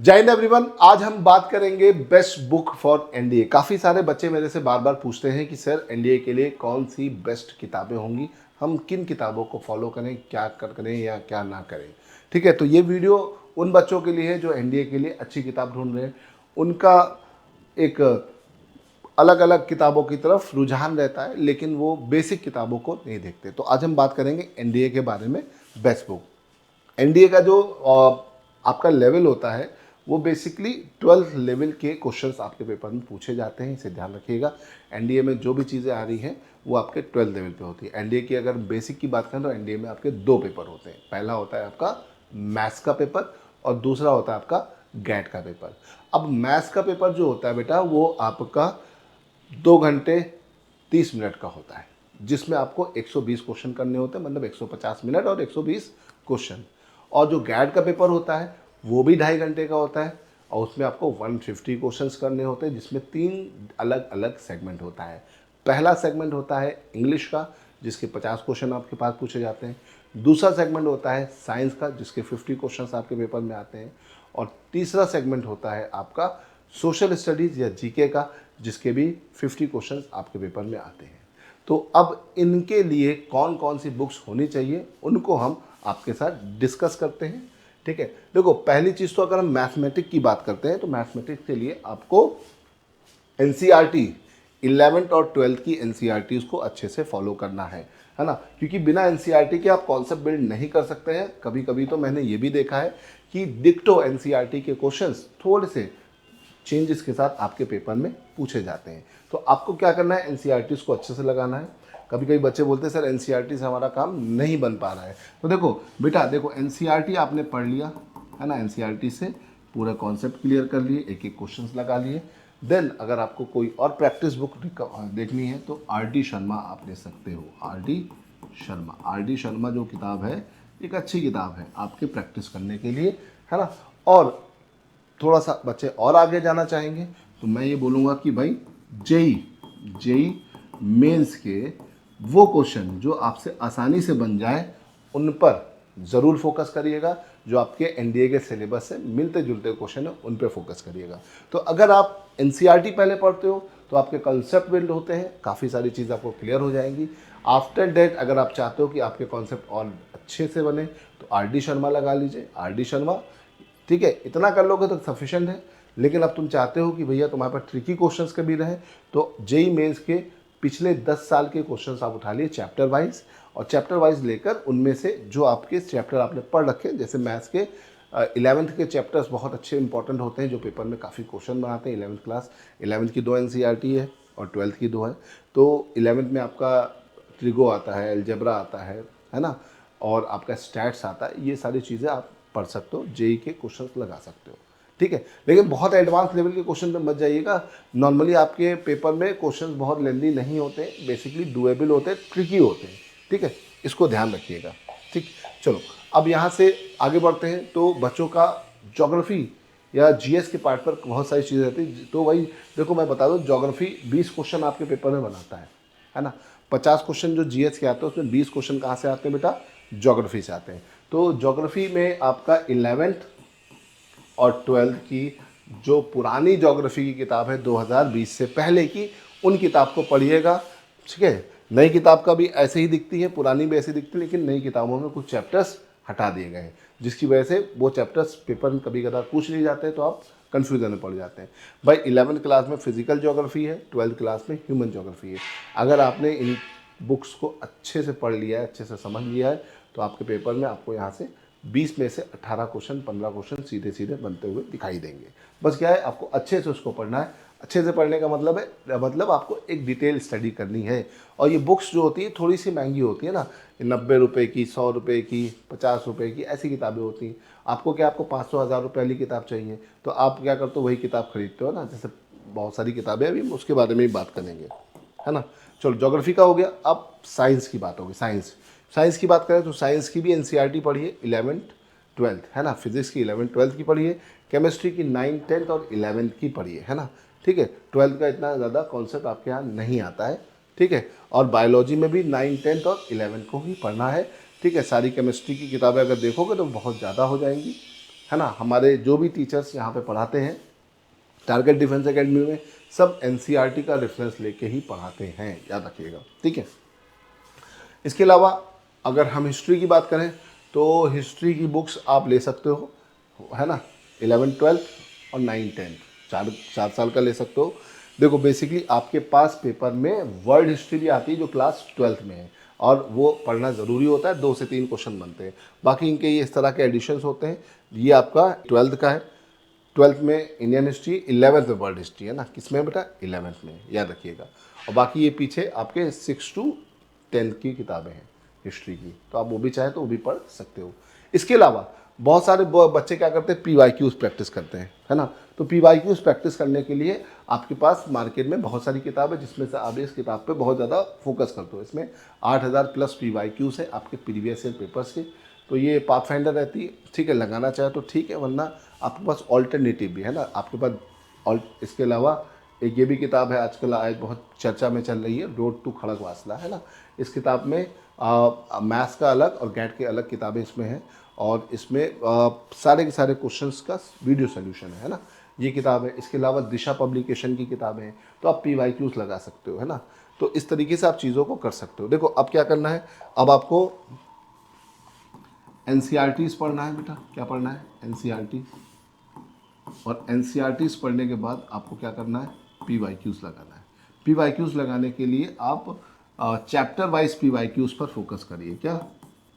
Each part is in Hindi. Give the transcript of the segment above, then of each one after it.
जय हिंद एवरीवन। आज हम बात करेंगे बेस्ट बुक फॉर एनडीए। काफ़ी सारे बच्चे मेरे से बार बार पूछते हैं कि सर एनडीए के लिए कौन सी बेस्ट किताबें होंगी, हम किन किताबों को फॉलो करें, क्या करें या क्या ना करें। ठीक है, तो ये वीडियो उन बच्चों के लिए है जो एनडीए के लिए अच्छी किताब ढूंढ रहे हैं। उनका एक अलग अलग किताबों की तरफ रुझान रहता है, लेकिन वो बेसिक किताबों को नहीं देखते। तो आज हम बात करेंगे एनडीए के बारे में, बेस्ट बुक। एनडीए का जो आपका लेवल होता है वो बेसिकली 12th लेवल के क्वेश्चंस आपके पेपर में पूछे जाते हैं, इसे ध्यान रखिएगा। एनडीए में जो भी चीज़ें आ रही हैं वो आपके 12th लेवल पे होती है। एनडीए की अगर बेसिक की बात करें तो एनडीए में आपके दो पेपर होते हैं। पहला होता है आपका मैथ्स का पेपर और दूसरा होता है आपका गैट का पेपर। अब मैथ्स का पेपर जो होता है बेटा वो आपका 2 घंटे 30 मिनट का होता है, जिसमें आपको 120 क्वेश्चन करने होते हैं, मतलब 150 मिनट और 120 क्वेश्चन। और जो गैट का पेपर होता है वो भी 2.5 घंटे का होता है और उसमें आपको 150 क्वेश्चंस करने होते हैं, जिसमें 3 अलग अलग सेगमेंट होता है। पहला सेगमेंट होता है इंग्लिश का, जिसके 50 क्वेश्चन आपके पास पूछे जाते हैं। दूसरा सेगमेंट होता है साइंस का, जिसके 50 क्वेश्चंस आपके पेपर में आते हैं। और तीसरा सेगमेंट होता है आपका सोशल स्टडीज़ या जीके का, जिसके भी 50 क्वेश्चंस आपके पेपर में आते हैं। तो अब इनके लिए कौन कौन सी बुक्स होनी चाहिए उनको हम आपके साथ डिस्कस करते हैं। ठीक है, देखो पहली चीज़ तो अगर हम मैथमेटिक्स की बात करते हैं तो मैथमेटिक्स के लिए आपको एनसीईआरटी 11th और 12th की एनसीईआरटी को अच्छे से फॉलो करना है ना, क्योंकि बिना एनसीईआरटी के आप कॉन्सेप्ट बिल्ड नहीं कर सकते हैं। कभी कभी तो मैंने ये भी देखा है कि डिक्टो एनसीईआरटी के क्वेश्चंस थोड़े से चेंजेस के साथ आपके पेपर में पूछे जाते हैं। तो आपको क्या करना है, एनसीईआरटी को अच्छे से लगाना है। कभी कभी बच्चे बोलते हैं सर एनसीईआरटी से हमारा काम नहीं बन पा रहा है। तो देखो बेटा, देखो एनसीईआरटी आपने पढ़ लिया है ना, एनसीईआरटी से पूरा कॉन्सेप्ट क्लियर कर लिए, एक एक क्वेश्चंस लगा लिए। देन अगर आपको कोई और प्रैक्टिस बुक देखनी है तो आर डी शर्मा आप ले सकते हो। आर डी शर्मा जो किताब है एक अच्छी किताब है आपके प्रैक्टिस करने के लिए, है ना। और थोड़ा सा बच्चे और आगे जाना चाहेंगे तो मैं ये बोलूँगा कि भाई जेई मेंस के वो क्वेश्चन जो आपसे आसानी से बन जाए उन पर ज़रूर फोकस करिएगा। जो आपके एनडीए के सिलेबस से मिलते जुलते क्वेश्चन है उन पर फोकस करिएगा। तो अगर आप एनसीईआरटी पहले पढ़ते हो तो आपके कंसेप्ट बिल्ड होते हैं, काफ़ी सारी चीज़ आपको क्लियर हो जाएंगी। आफ्टर डेट अगर आप चाहते हो कि आपके कॉन्सेप्ट और अच्छे से बने तो आर डी शर्मा लगा लीजिए, आर डी शर्मा। ठीक है, इतना कर लोगे तो सफिशेंट है। लेकिन अब तुम चाहते हो कि भैया तुम्हारे पास ट्रिकी क्वेश्चंस के भी रहे तो जेई मेंस के पिछले 10 साल के क्वेश्चंस आप उठा लिए चैप्टर वाइज, और चैप्टर वाइज लेकर उनमें से जो आपके चैप्टर आपने पढ़ रखे, जैसे मैथ्स के 11th के चैप्टर्स बहुत अच्छे इंपॉर्टेंट होते हैं जो पेपर में काफ़ी क्वेश्चन बनाते हैं। 11th क्लास, 11th की 2 एनसीईआरटी है और 12th की 2 है। तो 11th में आपका ट्रिगो आता है, अलजेब्रा आता है ना, और आपका स्टैट्स आता है। ये सारी चीज़ें आप पढ़ सकते हो, जेई के क्वेश्चंस लगा सकते हो। ठीक है, लेकिन बहुत एडवांस लेवल के क्वेश्चन पे मत जाइएगा। नॉर्मली आपके पेपर में क्वेश्चंस बहुत लेंदी नहीं होते, बेसिकली डुएबल होते हैं, ट्रिकी होते हैं। ठीक है, इसको ध्यान रखिएगा। ठीक, चलो अब यहाँ से आगे बढ़ते हैं। तो बच्चों का ज्योग्राफी या जीएस के पार्ट पर बहुत सारी चीज़ें रहती है। तो भाई देखो मैं बता दूँ, ज्योग्राफी 20 क्वेश्चन आपके पेपर में बनाता है ना। 50 क्वेश्चन जो जीएस के आते हैं उसमें 20 क्वेश्चन कहाँ से आते हैं बेटा, ज्योग्राफी से आते हैं। तो ज्योग्राफी में आपका 11th और 12th की जो पुरानी ज्योग्राफी की किताब है 2020 से पहले की, उन किताब को पढ़िएगा। ठीक है, नई किताब का भी ऐसे ही दिखती है, पुरानी भी ऐसी दिखती है, लेकिन नई किताबों में कुछ चैप्टर्स हटा दिए गए हैं, जिसकी वजह से वो चैप्टर्स पेपर में कभी कभार पूछ नहीं जाते, तो आप कन्फ्यूजन में पड़ जाते हैं। भाई 11th क्लास में फिजिकल ज्योग्राफी है, 12th क्लास में ह्यूमन ज्योग्राफी है। अगर आपने इन बुक्स को अच्छे से पढ़ लिया है, अच्छे से समझ लिया है, तो आपके पेपर में आपको यहाँ से 20 में से 18 क्वेश्चन, 15 क्वेश्चन सीधे सीधे बनते हुए दिखाई देंगे। बस क्या है, आपको अच्छे से उसको पढ़ना है। अच्छे से पढ़ने का मतलब है, मतलब आपको एक डिटेल स्टडी करनी है। और ये बुक्स जो होती है थोड़ी सी महंगी होती है ना, 90 रुपये की, 100 रुपये की, 50 रुपये की, ऐसी किताबें होती हैं। आपको क्या, आपको 500 1000 रुपये वाली किताब चाहिए तो आप क्या करते हो, वही किताब खरीदते हो ना। जैसे बहुत सारी किताबें, अभी उसके बारे में ही बात करेंगे, है ना। चलो ज्योग्राफी का हो गया, अब साइंस की बात होगी। साइंस की बात करें तो साइंस की भी एनसीईआरटी पढ़िए 11th 12th, है ना। फिजिक्स की 11th 12th की पढ़िए, केमिस्ट्री की 9th 10th और 11th की पढ़िए, है ना। ठीक है, 12th का इतना ज़्यादा कॉन्सेप्ट आपके यहाँ नहीं आता है। ठीक है, और बायोलॉजी में भी 9th 10th और 11th को ही पढ़ना है। ठीक है, सारी केमिस्ट्री की किताबें अगर देखोगे तो बहुत ज़्यादा हो जाएंगी। है ना। हमारे जो भी टीचर्स यहाँ पे पढ़ाते हैं टारगेट डिफेंस एकेडमी में, सब एनसीईआरटी का रेफरेंस लेके ही पढ़ाते हैं, याद रखिएगा, ठीक है। इसके अलावा अगर हम हिस्ट्री की बात करें तो हिस्ट्री की बुक्स आप ले सकते हो, है ना। 11th 12th और 9th 10th चार साल का ले सकते हो। देखो बेसिकली आपके पास पेपर में वर्ल्ड हिस्ट्री भी आती है जो क्लास 12th में है, और वो पढ़ना ज़रूरी होता है, 2 से 3 क्वेश्चन बनते हैं। बाकी इनके ये इस तरह के एडिशंस होते हैं। ये आपका 12th का है, 12th में इंडियन हिस्ट्री, 11th में वर्ल्ड हिस्ट्री, है ना। किसमें बेटा? 11th में, याद रखिएगा। और बाकी ये पीछे आपके 6 to 10th की किताबें हैं हिस्ट्री की, तो आप वो भी चाहे तो वो भी पढ़ सकते हो। इसके अलावा बहुत सारे बच्चे क्या करते हैं, PYQs प्रैक्टिस करते हैं, है ना। तो PYQs प्रैक्टिस करने के लिए आपके पास मार्केट में बहुत सारी किताब है, जिसमें से आप इस किताब पे बहुत ज़्यादा फोकस करते हो। इसमें 8000 प्लस PYQs है आपके प्रीवियस ईयर पेपर्स के। तो ये पाथफाइंडर रहती है, ठीक है, लगाना चाहे तो ठीक है, वरना आपके पास ऑल्टरनेटिव भी है ना आपके पास। और इसके अलावा एक ये भी किताब है आजकल आज बहुत चर्चा में चल रही है, रोड टू खड़गवासला, है ना। इस किताब में मैथ्स का अलग और गैट के अलग किताबें इसमें हैं, और इसमें सारे के सारे क्वेश्चंस का वीडियो सोल्यूशन है ना। ये किताब है। इसके अलावा दिशा पब्लिकेशन की किताबें हैं, तो आप PYQs लगा सकते हो, है ना। तो इस तरीके से आप चीज़ों को कर सकते हो। देखो अब क्या करना है, अब आपको NCERTs पढ़ना है बेटा। क्या पढ़ना है? NCERTs। और NCERTs पढ़ने के बाद आपको क्या करना है? PYQs लगाना है। PYQs लगाने के लिए आप चैप्टर वाइज PYQs पर फोकस करिए। क्या?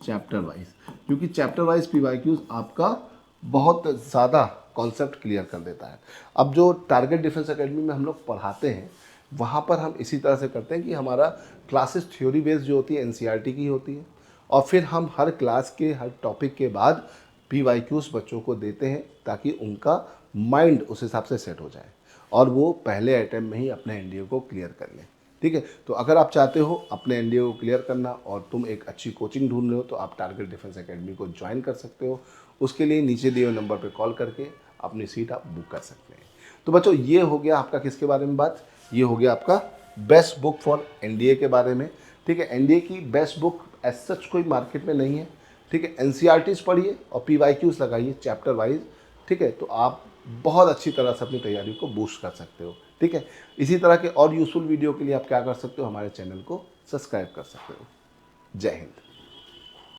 चैप्टर वाइज, क्योंकि चैप्टर वाइज PYQs आपका बहुत ज़्यादा कॉन्सेप्ट क्लियर कर देता है। अब जो टारगेट डिफेंस एकेडमी में हम लोग पढ़ाते हैं, वहाँ पर हम इसी तरह से करते हैं कि हमारा क्लासेस थ्योरी बेस्ड जो होती है NCERT की होती है, और फिर हम हर क्लास के हर टॉपिक के बाद PYQs बच्चों को देते हैं, ताकि उनका माइंड उस हिसाब से सेट हो जाए और वो पहले अटैम्प्ट में ही अपने NDA को क्लियर कर लें, ठीक है। तो अगर आप चाहते हो अपने NDA को क्लियर करना और तुम एक अच्छी कोचिंग ढूंढ रहे हो, तो आप टारगेट डिफेंस एकेडमी को ज्वाइन कर सकते हो। उसके लिए नीचे दिए हुए नंबर पर कॉल करके अपनी सीट आप बुक कर सकते हैं। तो बच्चों ये हो गया आपका किसके बारे में बात, ये हो गया आपका बेस्ट बुक फॉर NDA के बारे में, ठीक है। NDA की बेस्ट बुक एज सच कोई मार्केट में नहीं है, ठीक है। NCERTs पढ़िए और PYQs लगाइए चैप्टर वाइज, ठीक है। तो आप बहुत अच्छी तरह से अपनी तैयारी को बूस्ट कर सकते हो, ठीक है। इसी तरह के और यूजफुल वीडियो के लिए आप क्या कर सकते हो, हमारे चैनल को सब्सक्राइब कर सकते हो। जय हिंद।